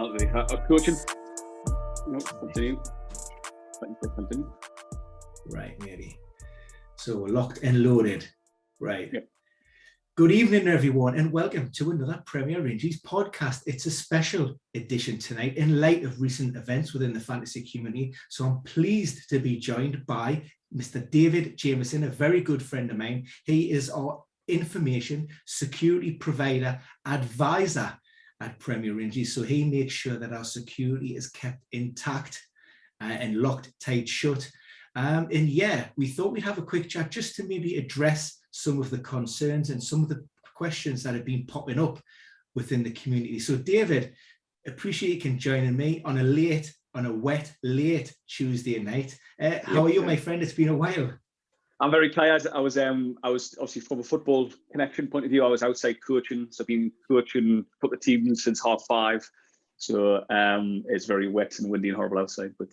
Coaching. No, continue. Continue. Right, maybe. So we're locked and loaded. Right. Yep. Good evening, everyone, and welcome to another Premier Ranges podcast. It's a special edition tonight in light of recent events within the fantasy community. So I'm pleased to be joined by Mr. David Jamieson, a very good friend of mine. He is our information security provider advisor at Premier Ranges. So he makes sure that our security is kept intact and locked tight shut. And yeah, we thought we'd have a quick chat just to maybe address some of the concerns and some of the questions that have been popping up within the community. So David, appreciate you can join me on a wet, late Tuesday night. How are you, my friend? It's been a while. I'm very tired. I was obviously from a football connection point of view, I was outside coaching. So I've been coaching a couple of teams since 5:30. So it's very wet and windy and horrible outside, but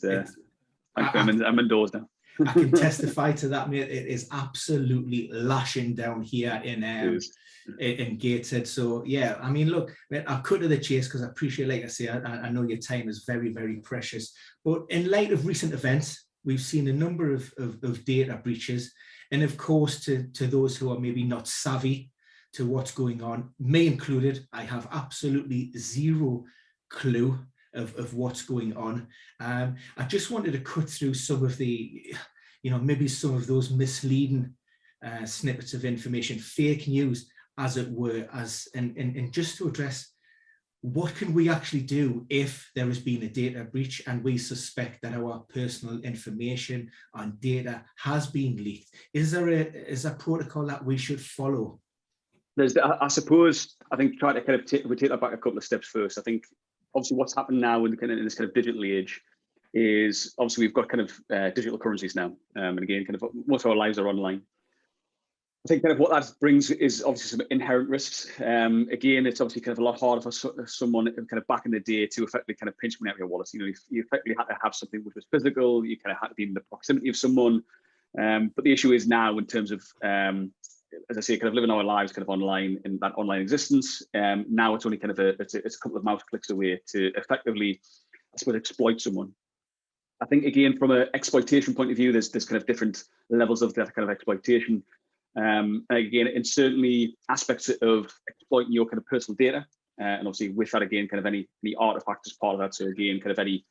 I'm indoors now. I can testify to that, mate. It is absolutely lashing down here in Gateshead. So yeah, I mean, look, I'll cut to the chase because I appreciate, like I say, I know your time is very, very precious. But in light of recent events, we've seen a number of data breaches. And of course, to those who are maybe not savvy to what's going on, me included, I have absolutely zero clue of what's going on. I just wanted to cut through some of the, maybe some of those misleading snippets of information, fake news, as it were, and just to address what can we actually do if there has been a data breach and we suspect that our personal information and data has been leaked. Is there a protocol that we should follow? I suppose, I think trying to kind of take that back a couple of steps first. I think obviously what's happened now in this kind of digital age is obviously we've got kind of digital currencies now. And again, kind of most of our lives are online. I think kind of what that brings is obviously some inherent risks. Again, it's obviously kind of a lot harder for someone kind of back in the day to effectively kind of pinch money out of your wallet. You effectively had to have something which was physical. You kind of had to be in the proximity of someone. But the issue is now in terms of, as I say, kind of living our lives kind of online in that online existence. Now it's only kind of it's a couple of mouse clicks away to effectively, I suppose, exploit someone. I think again, from an exploitation point of view, there's kind of different levels of that kind of exploitation. Again, in certainly aspects of exploiting your kind of personal data, and obviously with that again, kind of any artifact as part of that. So again, kind of any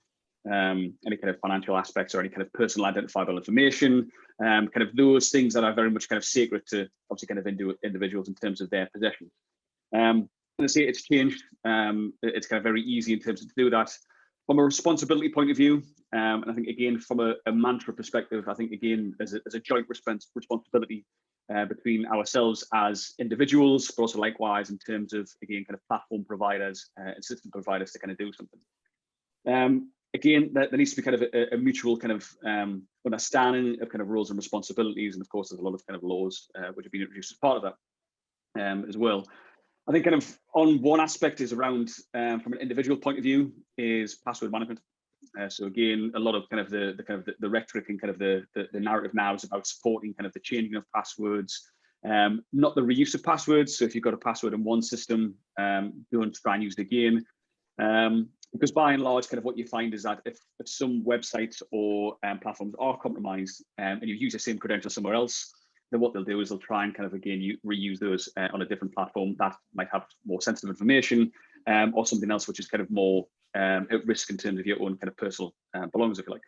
kind of financial aspects or any kind of personal identifiable information, kind of those things that are very much kind of sacred to obviously kind of individuals in terms of their possession. And I say it's changed. It's kind of very easy in terms of to do that from a responsibility point of view. And I think again, from a mantra perspective, I think again, as a joint responsibility between ourselves as individuals, but also likewise in terms of, again, kind of platform providers and system providers to kind of do something. Again, there needs to be kind of a mutual kind of understanding of kind of roles and responsibilities. And of course, there's a lot of kind of laws which have been introduced as part of that as well. I think kind of on one aspect is around, from an individual point of view, is password management. So again, a lot of kind of the rhetoric and kind of the narrative now is about supporting kind of the changing of passwords, not the reuse of passwords. So if you've got a password in one system, don't try and use it again. Because by and large, kind of what you find is that if some websites or platforms are compromised and you use the same credentials somewhere else, then what they'll do is they'll try and kind of again reuse those on a different platform that might have more sensitive information or something else which is kind of more at risk in terms of your own kind of personal belongings, if you like.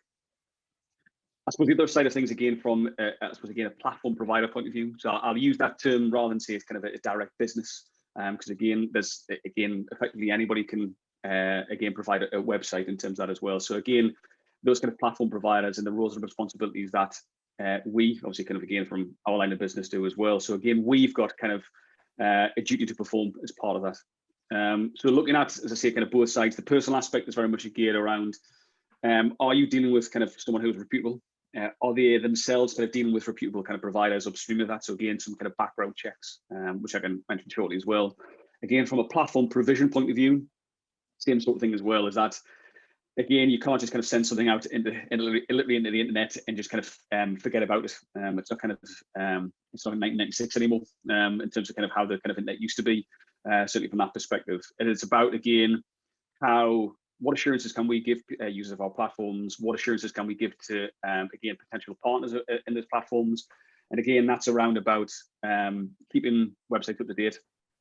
I suppose the other side of things, again, from a platform provider point of view. So I'll use that term rather than say it's kind of a direct business, because again, there's effectively anybody can again provide a website in terms of that as well. So again, those kind of platform providers and the roles and responsibilities that we obviously kind of again from our line of business do as well. So again, we've got kind of a duty to perform as part of that. So looking at, as I say, kind of both sides, the personal aspect is very much geared around, are you dealing with kind of someone who's reputable? Are they themselves kind of dealing with reputable kind of providers upstream of that? So again, some kind of background checks, which I can mention shortly as well. Again, from a platform provision point of view, same sort of thing as well, is that, again, you can't just kind of send something out literally into the internet and just kind of forget about it. It's not kind of, it's not 1996 anymore in terms of kind of how the kind of internet used to be. Certainly from that perspective. And it's about, again, what assurances can we give users of our platforms? What assurances can we give to, again, potential partners in those platforms? And again, that's around about keeping websites up to date.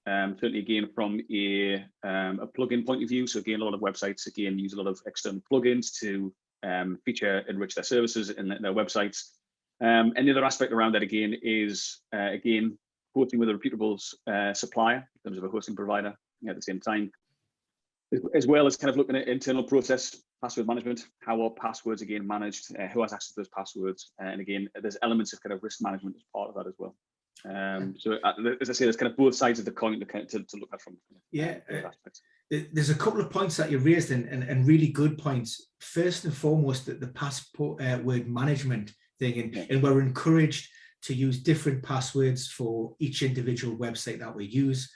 Certainly, again, from a plugin point of view. So again, a lot of websites, again, use a lot of external plugins to feature enrich their services in their websites. And the other aspect around that, again, is, again, hosting with a reputable supplier in terms of a hosting provider at the same time, as well as kind of looking at internal process, password management, how are passwords, again, managed, who has access to those passwords. And again, there's elements of kind of risk management as part of that as well. So as I say, there's kind of both sides of the coin to look at from aspects. There's a couple of points that you raised and really good points. First and foremost, the password management thing, and we're encouraged to use different passwords for each individual website that we use.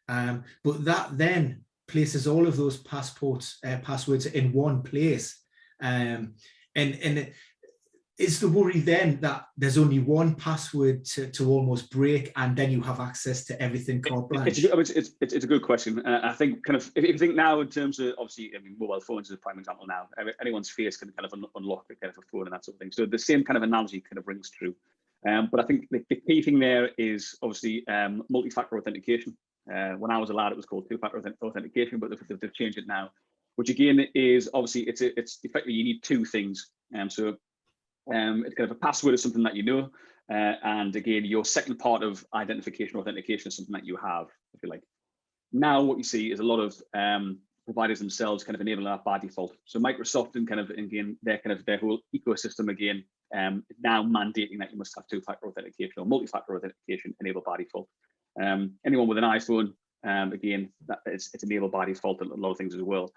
But that then places all of those passwords in one place. And is the worry then that there's only one password to almost break, and then you have access to everything carte blanche? It's a good question. I think kind of, if you think now in terms of, obviously, I mean, mobile phones is a prime example now. Anyone's face can kind of unlock a kind of a phone and that sort of thing. So the same kind of analogy kind of rings true. But I think the key thing there is obviously multi-factor authentication. When I was a lad, it was called two-factor authentication, but they've changed it now, which again is obviously it's effectively you need two things. So it's kind of a password is something that you know, and again, your second part of identification authentication is something that you have, if you like. Now, what you see is a lot of providers themselves kind of enabling that by default. So Microsoft and kind of again their whole ecosystem again now mandating that you must have two-factor authentication or multi-factor authentication enabled by default. Anyone with an iPhone, again, it's enabled by default and a lot of things as well.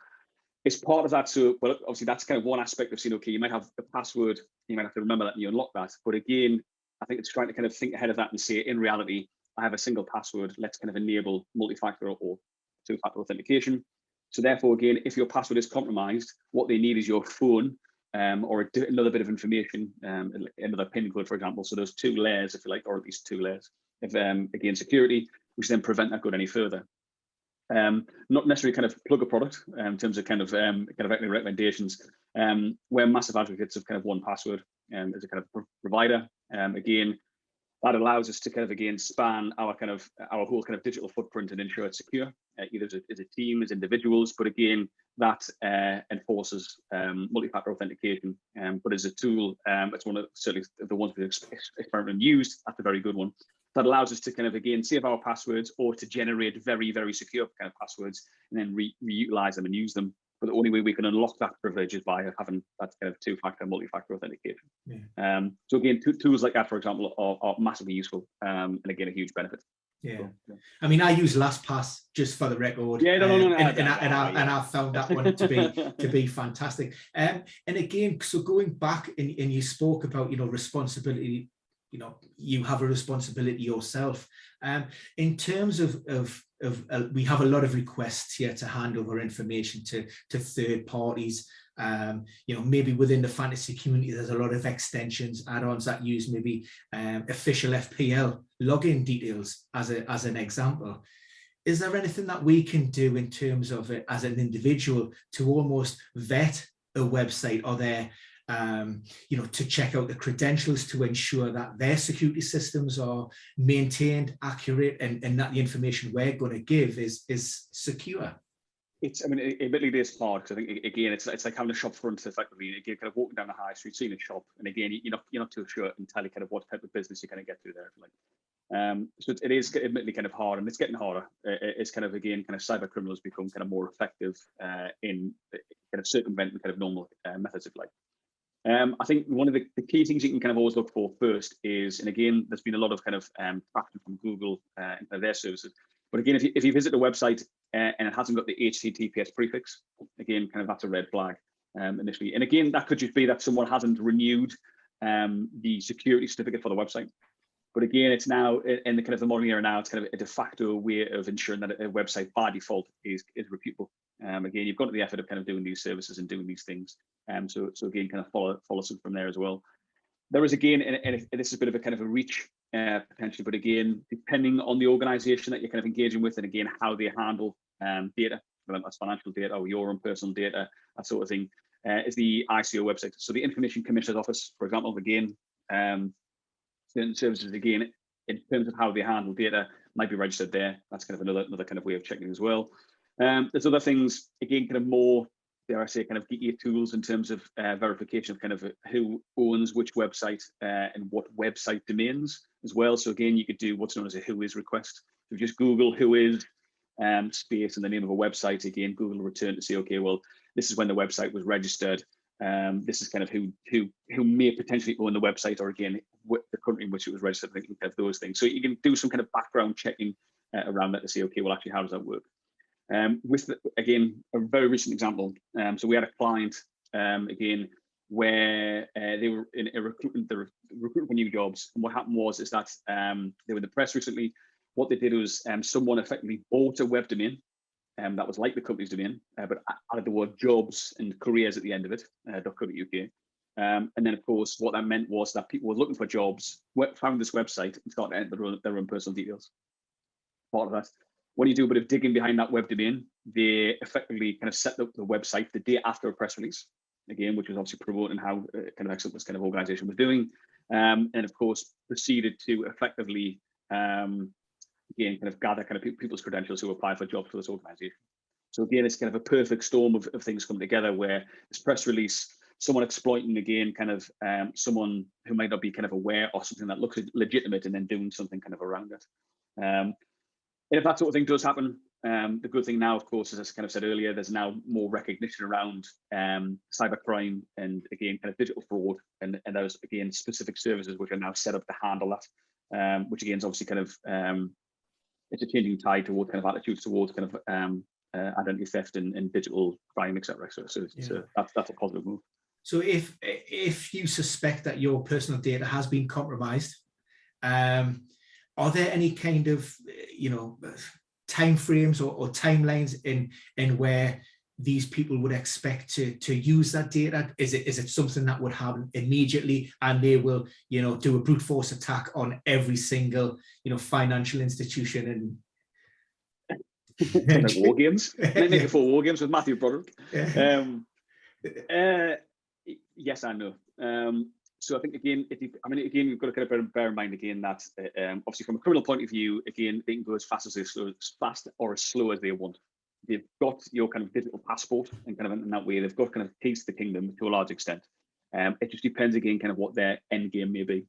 It's part of that. So, well, obviously that's kind of one aspect of saying, okay, you might have a password, you might have to remember that and you unlock that. But again, I think it's trying to kind of think ahead of that and say, in reality, I have a single password. Let's kind of enable multi-factor or two-factor authentication. So therefore, again, if your password is compromised, what they need is your phone or another bit of information, another PIN code, for example. So those two layers, if you like, or at least two layers of, again, security, which then prevent that going any further. Not necessarily kind of plug a product in terms of kind of recommendations. We're massive advocates of kind of one password as a kind of provider. Again, that allows us to kind of again span our whole kind of digital footprint and ensure it's secure, either as a team, as individuals. But again, that enforces multi-factor authentication. But as a tool, it's one of certainly the ones we've experimented and used. That's a very good one. That allows us to kind of again save our passwords or to generate very, very secure kind of passwords and then reutilize them and use them. But the only way we can unlock that privilege is by having that kind of two-factor, multi-factor authentication. Yeah. So again, tools like that, for example, are massively useful and again a huge benefit. Yeah. So, yeah. I mean, I use LastPass just for the record. Yeah, and I found that one to be fantastic. And again, so going back and you spoke about responsibility. You have a responsibility yourself. In terms of we have a lot of requests here to hand over information to third parties. Maybe within the fantasy community, there's a lot of extensions, add-ons that use maybe official FPL login details as an example. Is there anything that we can do in terms of it as an individual to almost vet a website or their to check out the credentials to ensure that their security systems are maintained, accurate, and that the information we're going to give is secure? Admittedly, it's hard because I think again, it's like having a shop front effectively. Again, kind of walking down the high street, seeing a shop, and again, you're not too sure entirely kind of what type of business you're going to get through there. So it is admittedly kind of hard, and it's getting harder. It's kind of again, kind of cyber criminals become kind of more effective in kind of circumventing kind of normal methods, if you like. I think one of the key things you can kind of always look for first is, and again, there's been a lot of kind of traction from Google and their services. But again, if you visit a website and it hasn't got the HTTPS prefix, again, kind of that's a red flag initially. And again, that could just be that someone hasn't renewed the security certificate for the website. But again, it's now in the kind of the modern era now, it's kind of a de facto way of ensuring that a website by default is reputable. Again, you've got the effort of kind of doing these services and doing these things. So again, kind of follow suit from there as well. There is again, and this is a bit of a kind of a reach potentially, but again, depending on the organization that you're kind of engaging with, and again, how they handle data. whether that's financial data or your own personal data, that sort of thing, is the ICO website. So the Information Commissioner's Office, for example, again, certain services, again, in terms of how they handle data, might be registered there. That's kind of another kind of way of checking as well. There's other things, again, kind of more, dare I say, kind of geeky tools in terms of verification of kind of who owns which website and what website domains as well. So again, you could do what's known as a whois request. So just Google whois space and the name of a website. Again, Google will return to say, okay, well, this is when the website was registered. This is kind of who may potentially own the website, or again, the country in which it was registered, kind of those things. So you can do some kind of background checking around that to say, okay, well, actually, how does that work? Again, a very recent example. So we had a client, again, where they were in a recruitment for new jobs. And what happened was that they were in the press recently. What they did was someone effectively bought a web domain that was like the company's domain, but added the word jobs and careers at the end of it, .co.uk. And then, of course, what that meant was that people were looking for jobs, found this website, and started to enter their own personal details. Part of that. When you do a bit of digging behind that web domain, they effectively kind of set up the website the day after a press release, again, which was obviously promoting how kind of excellent this kind of organization was doing. And of course, proceeded to effectively, again, kind of gather kind of people's credentials who apply for jobs for this organization. So again, it's kind of a perfect storm of things coming together, where this press release, someone exploiting, again, kind of someone who might not be kind of aware of something that looks legitimate, and then doing something kind of around it. And if that sort of thing does happen, the good thing now, of course, as I kind of said earlier, there's now more recognition around cybercrime and, again, kind of digital fraud, and there's, again, specific services which are now set up to handle that, which, again, is obviously kind of, it's a changing tide towards kind of attitudes towards kind of identity theft and digital crime, etc. So that's a positive move. So if you suspect that your personal data has been compromised, are there any kind of timeframes or timelines in where these people would expect to use that data? Is it something that would happen immediately, and they will do a brute force attack on every single financial institution and like war games? Make it for war games with Matthew Broderick. Yes and no. So I think, again, you've got to kind of bear in mind, again, that obviously from a criminal point of view, again, they can go as fast or as slow as they want. They've got your kind of digital passport, and kind of in that way, they've got kind of keys to the kingdom to a large extent. It just depends, again, kind of what their end game may be.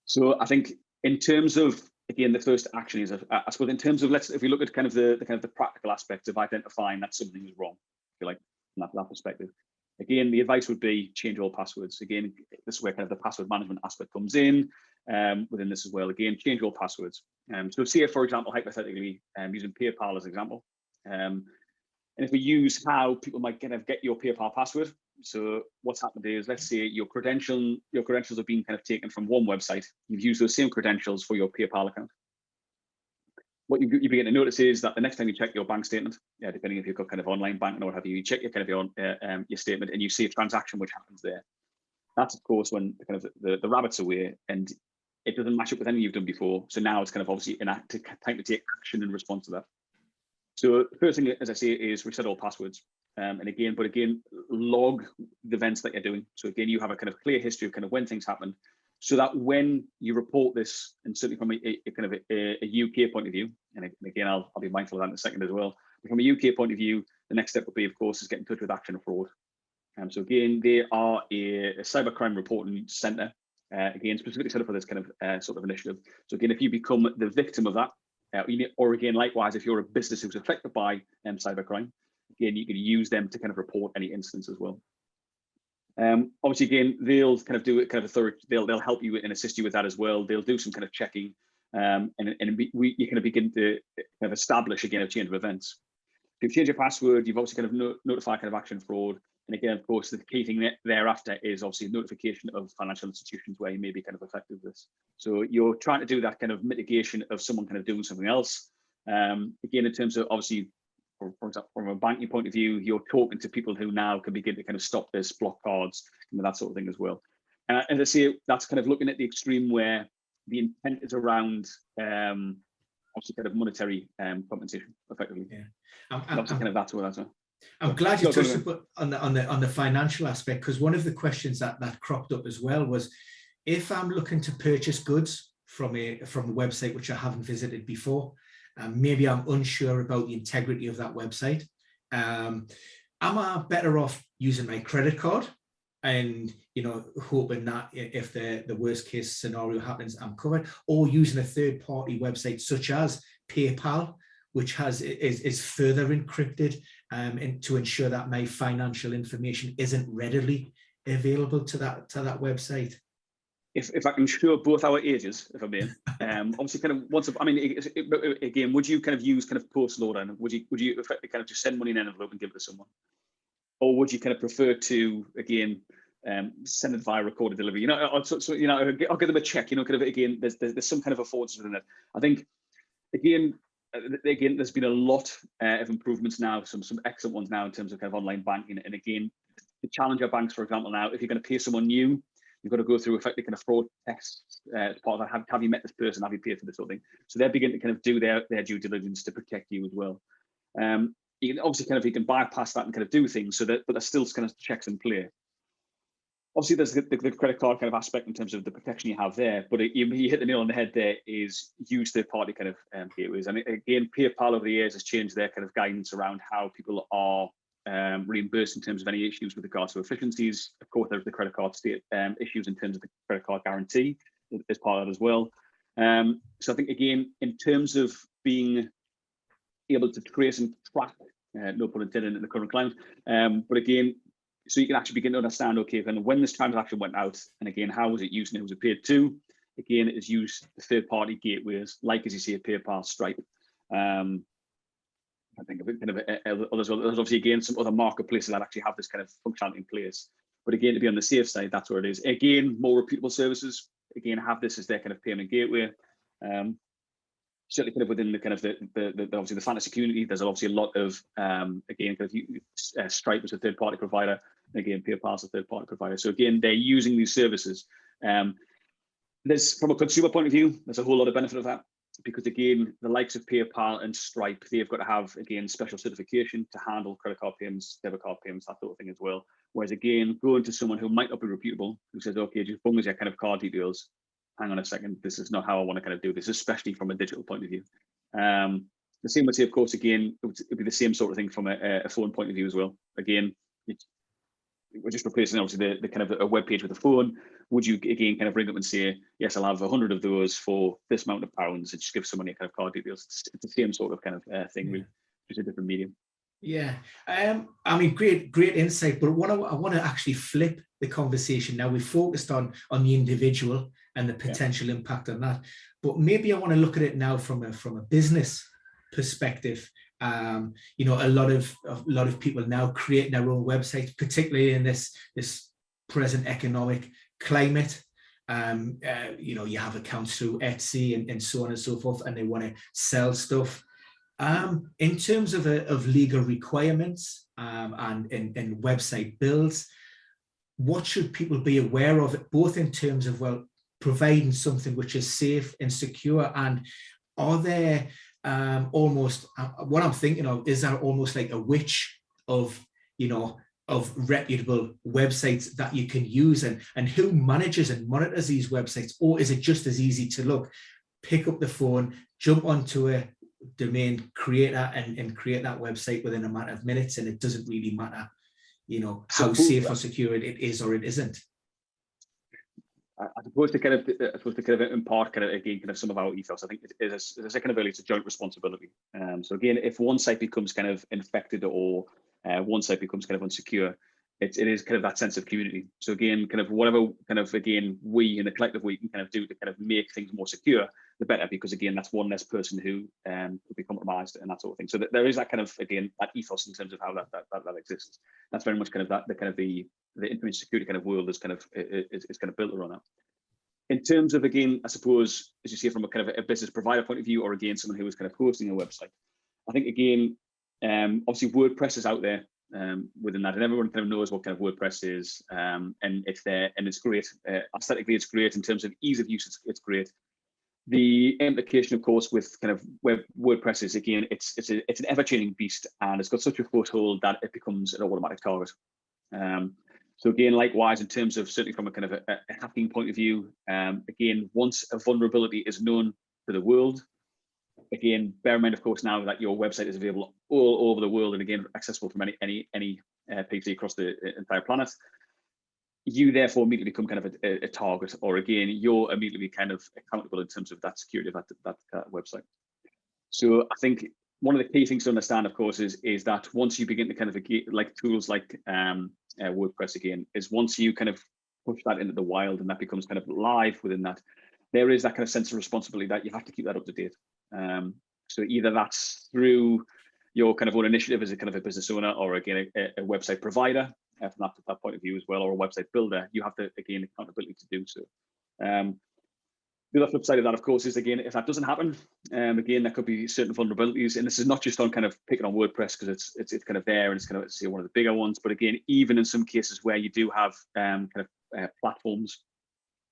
So I think in terms of, again, the first action is, I suppose, in terms of, if we look at kind of the practical aspects of identifying that something is wrong, if you like, from that perspective. Again, the advice would be change all passwords. Again, this is where kind of the password management aspect comes in within this as well. Again, change all passwords. So say, for example, hypothetically, using PayPal as an example. And if we use how people might kind of get your PayPal password. So what's happened is, let's say your credentials have been kind of taken from one website. You've used those same credentials for your PayPal account. What you begin to notice is that the next time you check your bank statement, depending if you've got kind of online banking or what have you, you check your kind of your statement, and you see a transaction which happens there. That's, of course, when kind of the rabbit's away and it doesn't match up with anything you've done before. So now it's kind of obviously time to take action in response to that. So the first thing, as I say, is reset all passwords. And again, log the events that you're doing. So again, you have a kind of clear history of kind of when things happened, so that when you report this, and certainly from a kind of a UK point of view, and again, I'll be mindful of that in a second as well. But from a UK point of view, the next step would be, of course, is get in touch with Action Fraud. So again, they are a cybercrime reporting centre, again, specifically set up for this kind of sort of initiative. So again, if you become the victim of that, or again, likewise, if you're a business who's affected by cybercrime, again, you can use them to kind of report any incidents as well. Obviously, again, they'll kind of do it kind of a thorough. They'll help you and assist you with that as well. They'll do some kind of checking, and you kind of begin to kind of establish, again, a chain of events. If you've changed your password, you've obviously kind of notified kind of Action Fraud, and again, of course, the key thing thereafter is obviously notification of financial institutions where you may be kind of affected with this. So you're trying to do that kind of mitigation of someone kind of doing something else. Again, in terms of obviously, for example, from a banking point of view, you're talking to people who now can begin to kind of stop this, block cards, and that sort of thing as well. And as I say, that's kind of looking at the extreme where the intent is around obviously kind of monetary compensation effectively. Yeah. Obviously kind of that's what that's. I'm glad you touched on the financial aspect, because one of the questions that cropped up as well was, if I'm looking to purchase goods from a website which I haven't visited before, maybe I'm unsure about the integrity of that website. Am I better off using my credit card and, you know, hoping that if the worst case scenario happens, I'm covered, or using a third party website such as PayPal, which is further encrypted to ensure that my financial information isn't readily available to that website? If I can show both our ages, if I may, obviously kind of I mean, again, would you kind of use kind of post loader? Would you effectively kind of just send money in an envelope and give it to someone? Or would you kind of prefer to, again, send it via recorded delivery? You know, so you know, I'll give them a check, you know, kind of, again, there's some kind of affordances within it. I think, again, there's been a lot of improvements now, some excellent ones now in terms of kind of online banking. And again, the challenger banks, for example, now, if you're going to pay someone new, you've got to go through effectively kind of fraud tests as part of that. Have you met this person? Have you paid for this sort of thing? So they're beginning to kind of do their due diligence to protect you as well. You can obviously kind of, you can bypass that and kind of do things, so that, but there's still kind of checks in play. Obviously, there's the credit card kind of aspect in terms of the protection you have there, but you hit the nail on the head there, is use third-party kind of gateways. And again, PayPal over the years has changed their kind of guidance around how people are reimbursed in terms of any issues with regards to efficiencies. Of course, there's the credit card state issues in terms of the credit card guarantee as part of that as well. So I think, again, in terms of being able to trace and track, no pun intended in the current climate, but again, so you can actually begin to understand, okay, then when this transaction went out, and again, how was it used and who was it paid to? Again, it is used the third-party gateways, like, as you see, a PayPal, Stripe. I think of it kind of others. There's obviously, again, some other marketplaces that actually have this kind of functionality in place. But again, to be on the safe side, that's where it is. Again, more repeatable services, again, have this as their kind of payment gateway. Certainly kind of within the kind of the obviously the fantasy community, there's obviously a lot of, again, kind of Stripe is a third-party provider, and again, PayPal is a third-party provider. So again, they're using these services. There's, from a consumer point of view, there's a whole lot of benefit of that, because again, the likes of PayPal and Stripe, they've got to have, again, special certification to handle credit card payments, debit card payments, that sort of thing as well. Whereas again, going to someone who might not be reputable, who says, okay, just bung us your kind of card details, hang on a second, this is not how I want to kind of do this, especially from a digital point of view. The same would say, of course, again, it would be the same sort of thing from a phone point of view as well. Again, we're just replacing obviously the kind of a web page with a phone. Would you again kind of ring up and say, yes, I'll have 100 of those for this amount of pounds, and just give someone your kind of card details? It's the same sort of kind of thing, really, just a different medium. Yeah, I mean, great insight. But I want to actually flip the conversation now. We focused on the individual and the potential impact on that, but maybe I want to look at it now from a business perspective. You know, a lot of people now creating their own websites, particularly in this present economic climate. You know, you have accounts through Etsy and so on and so forth, and they want to sell stuff. In terms of legal requirements and website builds, what should people be aware of, both in terms of, well, providing something which is safe and secure, and are there almost, what I'm thinking of, is there almost like a witch of, you know, of reputable websites that you can use, and who manages and monitors these websites? Or is it just as easy to pick up the phone, jump onto a domain, create that and create that website within a matter of minutes, and it doesn't really matter, you know, how safe or secure it is or it isn't? I suppose to kind of impart kind of, again, kind of some of our ethos, I think as I said kind of earlier, it's a joint responsibility. So again, if one site becomes kind of infected, or one site becomes kind of unsecure, it is kind of that sense of community. So again, kind of whatever kind of, again, we in the collective we can kind of do to kind of make things more secure, the better, because again, that's one less person who could be compromised and that sort of thing. So there is that kind of, again, that ethos in terms of how that exists. That's very much kind of the information security kind of world is kind of built around that. In terms of, again, I suppose, as you see, from a kind of a business provider point of view, or again, someone who is kind of hosting a website, I think, again, obviously WordPress is out there within that, and everyone kind of knows what kind of WordPress is, and it's there, and it's great. Aesthetically, it's great. In terms of ease of use, it's great. The implication, of course, with kind of web WordPress is, again, it's an ever-changing beast, and it's got such a foothold that it becomes an automatic target. So again, likewise, in terms of certainly from a kind of a hacking point of view, again, once a vulnerability is known to the world, again, bear in mind, of course, now that your website is available all over the world, and again, accessible from any PC across the entire planet, you therefore immediately become kind of a target, or again, you're immediately kind of accountable in terms of that security of that website. So I think one of the key things to understand, of course, is that once you begin to kind of, like tools like WordPress, again, is once you kind of push that into the wild and that becomes kind of live within that, there is that kind of sense of responsibility that you have to keep that up to date. So either that's through your kind of own initiative as a kind of a business owner, or again, a website provider from that point of view as well, or a website builder, you have to, again, accountability to do so. The other flip side of that, of course, is, again, if that doesn't happen, again, there could be certain vulnerabilities, and this is not just on kind of picking on WordPress, because it's kind of there, and it's kind of, say, one of the bigger ones, but again, even in some cases where you do have kind of platforms,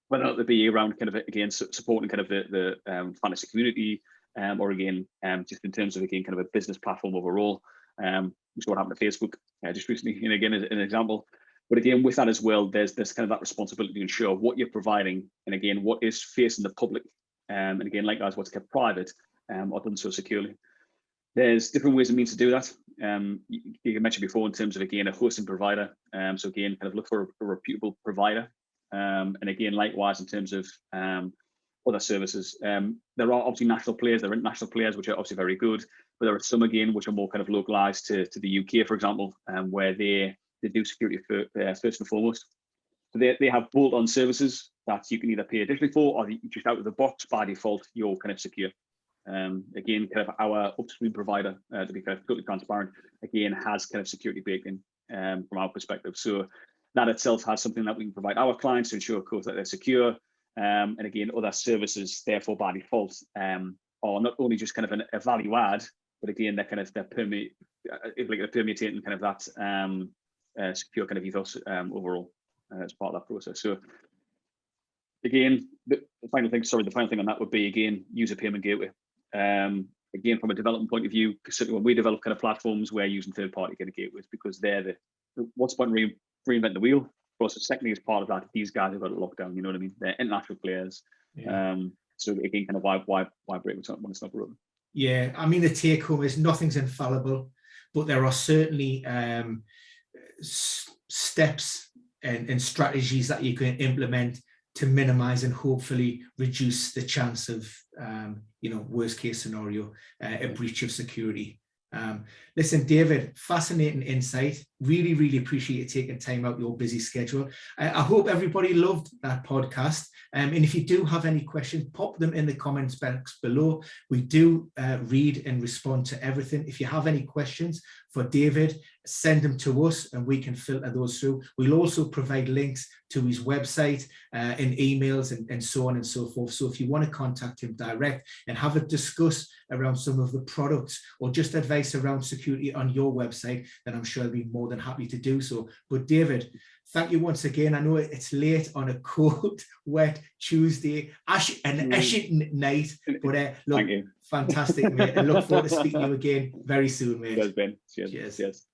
whether it be around kind of, again, supporting kind of the fantasy community, or again, just in terms of, again, kind of a business platform overall, which is what happened to Facebook just recently, and again, as an example. But again, with that as well, there's kind of that responsibility to ensure what you're providing, and again, what is facing the public, and again, likewise, what's kept private, or done so securely. There's different ways and means to do that. You mentioned before in terms of, again, a hosting provider. So again, kind of look for a reputable provider. And again, likewise, in terms of other services, there are obviously national players, there are international players, which are obviously very good, but there are some, again, which are more kind of localized to the UK, for example, where they do security first and foremost. So they have bolt-on services that you can either pay additionally for, or just out of the box, by default, you're kind of secure. Again, kind of our upstream provider, to be kind of totally transparent, again, has kind of security baked in from our perspective. So that itself has something that we can provide our clients to ensure, of course, that they're secure. And again, other services, therefore, by default, are not only just kind of a value add, but again, they're permeating kind of that secure kind of ethos overall as part of that process. So again, the final thing on that would be, again, user payment gateway. Again, from a development point of view, certainly when we develop kind of platforms, we're using third-party kind of gateways, because they're what's the point reinvent the wheel? Plus, secondly, as part of that, these guys have got it locked down. You know what I mean? They're international players. Yeah. So again, kind of why break when it's not broken? Yeah, I mean, the take home is nothing's infallible, but there are certainly steps and strategies that you can implement to minimize and hopefully reduce the chance of, worst case scenario, a breach of security. Listen, David, fascinating insight. Really, really appreciate you taking time out your busy schedule. I hope everybody loved that podcast. And if you do have any questions, pop them in the comments box below. We do read and respond to everything. If you have any questions for David, send them to us and we can filter those through. We'll also provide links to his website in emails and so on and so forth. So if you want to contact him direct and have a discuss around some of the products or just advice around security on your website, then I'm sure he'll be more than happy to do so. But David, thank you once again. I know it's late on a cold, wet Tuesday, ashy night, but look, fantastic, mate. I look forward to speaking to you again very soon, mate. Cheers, Ben. Cheers. Cheers.